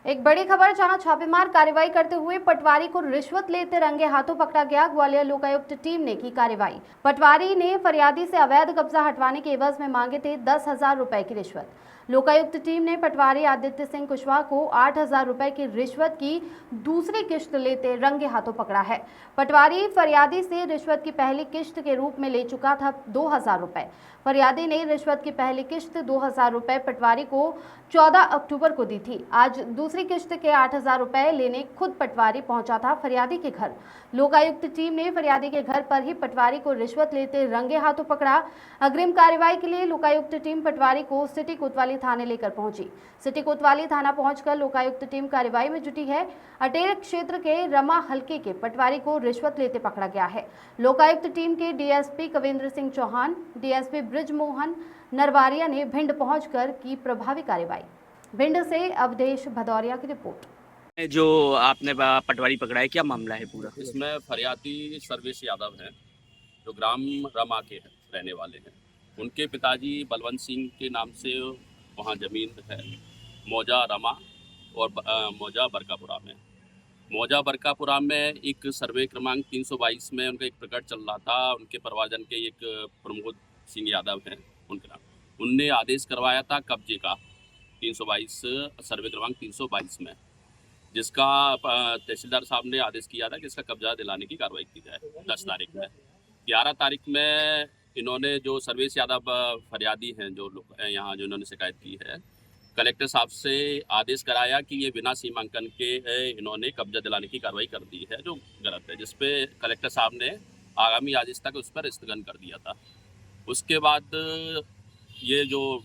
एक बड़ी खबर, जहां छापेमार कार्रवाई करते हुए पटवारी को रिश्वत लेते रंगे हाथों पकड़ा गया। ग्वालियर लोकायुक्त टीम ने की कार्रवाई। पटवारी ने फरियादी से अवैध कब्जा हटवाने के एवज में मांगे थे 10,000 रुपए की रिश्वत। लोकायुक्त टीम ने पटवारी आदित्य सिंह कुशवाहा को 8,000 रुपए की रिश्वत की दूसरी किश्त लेते रंगे हाथों पकड़ा है। पटवारी फरियादी से रिश्वत की पहली किश्त के रूप में ले चुका था 2,000 रुपए। फरियादी ने रिश्वत की पहली किश्त 2,000 रुपए पटवारी को 14 अक्टूबर को दी थी। आज दूसरी किश्त के 8,000 रुपए लेने खुद पटवारी पहुंचा था फरियादी के घर। लोकायुक्त टीम ने फरियादी के घर पर ही पटवारी को रिश्वत लेते रंगे हाथों पकड़ा। अग्रिम कार्रवाई के लिए लोकायुक्त टीम पटवारी को सिटी कोतवाली थाने लेकर पहुंची। सिटी कोतवाली थाना पहुंचकर लोकायुक्त टीम कार्रवाई में जुटी है। अटेर क्षेत्र के रमा हल्के के पटवारी को रिश्वत लेते पकड़ा गया है। लोकायुक्त टीम के डीएसपी कविंद्र सिंह चौहान, डीएसपी ब्रिजमोहन नरवारिया ने भिंड पहुंचकर की प्रभावी कार्रवाई। भिंड से अवधेश भदौरिया की रिपोर्ट। जो आपने पटवारी पकड़ा है, क्या मामला है पूरा? इसमें फरियादी सर्वेश यादव हैं, जो ग्राम रमा के रहने वाले हैं। उनके पिताजी बलवंत सिंह के नाम से वहाँ ज़मीन है, मौजा रमा और मौजा बरकापुरा में। मौजा बरकापुरा में एक सर्वे क्रमांक 322 में उनका एक प्रकट चल रहा था। उनके परिवारजन के एक प्रमोद सिंह यादव हैं, उनके नाम उनने आदेश करवाया था कब्जे का 322 सर्वे क्रमांक 322 में, जिसका तहसीलदार साहब ने आदेश किया था कि इसका कब्जा दिलाने की कार्रवाई की जाए 10 तारीख में। 11 तारीख में इन्होंने जो सर्वेश यादव फरियादी हैं, जो लोग यहाँ जो इन्होंने शिकायत की है, कलेक्टर साहब से आदेश कराया कि ये बिना सीमांकन के इन्होंने कब्जा दिलाने की कार्रवाई कर दी है, जो गलत है, जिस पे कलेक्टर साहब ने आगामी आदेश तक उस पर स्थगन कर दिया था। उसके बाद ये जो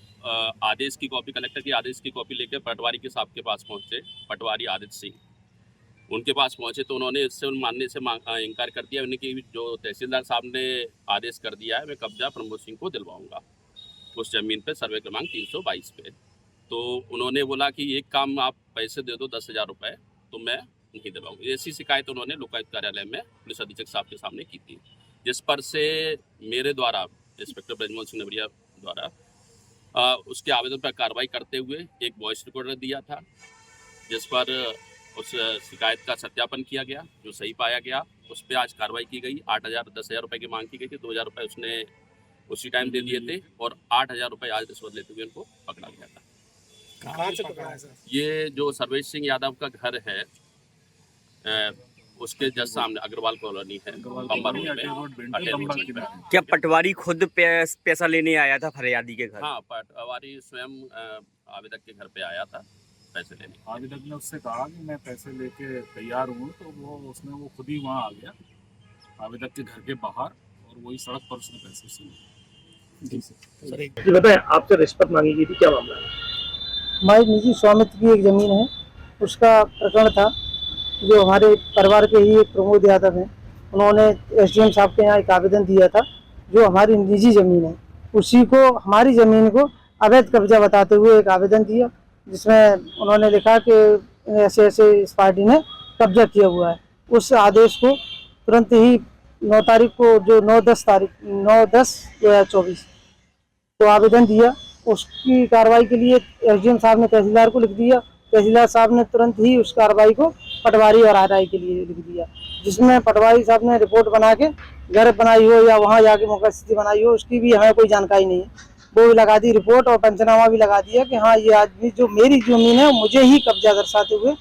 आदेश की कॉपी, कलेक्टर की आदेश की कॉपी लेकर पटवारी के साहब के पास पहुंचे, पटवारी आदित्य सिंह उनके पास पहुंचे, तो उन्होंने इससे मानने से इनकार कर दिया। उन्हें कि जो तहसीलदार साहब ने आदेश कर दिया है, मैं कब्जा प्रमोद सिंह को दिलवाऊंगा उस जमीन पे सर्वे क्रमांक 322 पे। तो उन्होंने बोला कि एक काम आप पैसे दे दो 10,000 रुपये, तो मैं नहीं दिलवाऊंगा। ऐसी शिकायत उन्होंने लोकायुक्त कार्यालय में पुलिस अधीक्षक साहब के सामने की थी, जिस पर से मेरे द्वारा इंस्पेक्टर ब्रिजमोहन सिंह नवरिया द्वारा उसके आवेदन पर कार्रवाई करते हुए एक वॉइस रिकॉर्डर दिया था, जिस पर उस शिकायत का सत्यापन किया गया, जो सही पाया गया। उस पर आज कार्रवाई की गई। 8,000 10,000 रुपये की मांग की गई थी, 2,000 रुपये उसने उसी टाइम दे दिए थे और 8,000 रुपये आज रिश्वत लेते हुए उनको पकड़ा गया था। कहाँ से पकड़ा है सर? ये जो सर्वेश सिंह यादव का घर है, उसके जस्ट सामने अग्रवाल कॉलोनी है, बम्बर रोड में। क्या पटवारी खुद पैसा लेने आया था फरियादी के घर? हाँ, पटवारी स्वयं आवेदक के घर पे आया था पैसे लेने। आवेदक ने उससे कहा कि मैं पैसे लेके तैयार हूँ, तो वो खुद ही वहाँ आ गया आवेदक के घर के बाहर, और वही सड़क पर उसने पैसे से लिए। जी सर, बताएं, आपसे रिश्वत मांगी गई थी, क्या मामला है? हमारी निजी स्वामित्व की एक ज़मीन है, उसका प्रकरण था। जो हमारे परिवार के ही एक प्रमोद यादव हैं, उन्होंने एसडीएम साहब के यहाँ एक आवेदन दिया था। जो हमारी निजी ज़मीन है, उसी को, हमारी ज़मीन को अवैध कब्जा बताते हुए एक आवेदन दिया, जिसमें उन्होंने लिखा कि ऐसे ऐसे इस पार्टी ने कब्जा किया हुआ है। उस आदेश को तुरंत ही 9 तारीख को, जो 9/10/2024 तो आवेदन दिया। उसकी कार्रवाई के लिए एसडीएम साहब ने तहसीलदार को लिख दिया। तहसीलदार साहब ने तुरंत ही उस कार्रवाई को पटवारी और आरआई के लिए लिख दिया, जिसमें पटवारी साहब ने रिपोर्ट बना के घर बनाई हो या वहाँ जाके मौका स्थिति बनाई हो, उसकी भी हमें कोई जानकारी नहीं है। वो भी लगा दी रिपोर्ट, और पंचनामा भी लगा दिया कि हाँ, ये आदमी जो मेरी ज़मीन है मुझे ही कब्जा दर्शाते हुए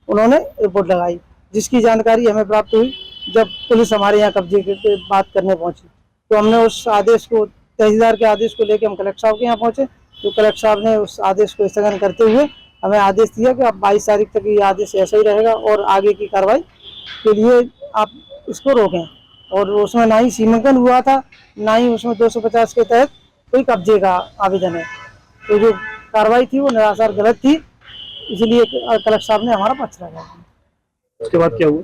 उन्होंने रिपोर्ट लगाई, जिसकी जानकारी हमें प्राप्त हुई जब पुलिस हमारे यहाँ कब्जे की बात करने पहुँची। तो हमने उस आदेश को, तहसीलदार के आदेश को लेकर हम कलेक्टर साहब के यहाँ पहुँचे। तो कलेक्टर साहब ने उस आदेश को स्थगन करते हुए हमें आदेश दिया कि अब 22 तारीख तक ये आदेश ऐसा ही रहेगा, और आगे की कार्रवाई के लिए आप इसको रोकें। और उसमें ना ही सीमांकन हुआ था, ना ही उसमें 250 के तहत कोई कब्जे का आवेदन है। तो जो कार्रवाई थी वो निराधार गलत थी, इसलिए कलेक्टर साहब ने हमारा पक्ष रखा। उसके बाद क्या हुआ?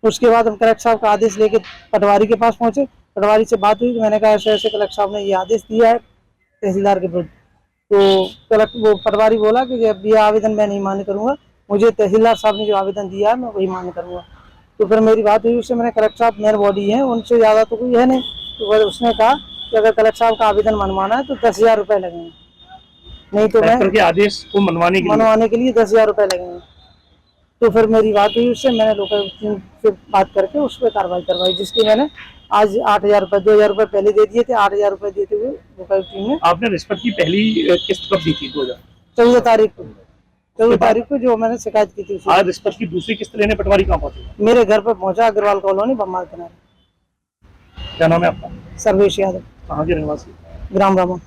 उसके बाद हम कलेक्टर साहब का आदेश लेके पटवारी के पास पहुँचे। पटवारी से बात हुई तो मैंने कहा ऐसे ऐसे कलेक्टर साहब ने ये आदेश दिया है तहसीलदार के विरुद्ध। तो वो पटवारी बोला कि ये आवेदन मैं नहीं मान्य करूँगा, मुझे तहसीलदार साहब ने जो आवेदन दिया है मैं वही मान्य करूँगा। तो फिर मेरी बात हुई उससे, मैंने कलेक्टर साहब मेन बॉडी हैं, उनसे ज़्यादा तो कोई है नहीं। तो फिर उसने कहा कि अगर कलेक्टर साहब का आवेदन मनवाना है तो 10,000 रुपये लगेंगे, नहीं तो मैं आदेश को मनवाने के लिए 10,000 रुपये लगेंगे। तो फिर मेरी बात हुई उससे, मैंने लोकायुक्त टीम से बात करके उस पर कार्रवाई करवाई, जिसकी मैंने आज 8,000 रुपये 2,000 रुपये पहले दे दिए थे, 8,000 रुपये देते हुए लोकायुक्त टीम ने आपने रिश्वत की पहली किस्त कब दी थी 2000? 14 तारीख को 14 तारीख को जो मैंने शिकायत की थी आज रिश्वत की दूसरी किस्त लेने पटवारी कहाँ पहुंचे? मेरे घर पर पहुंचा, अग्रवाल कॉलोनी बम्माल किनारे। क्या नाम है आपका? सर्वेश यादव, कहाँ के रहवासी? ग्राम रामा।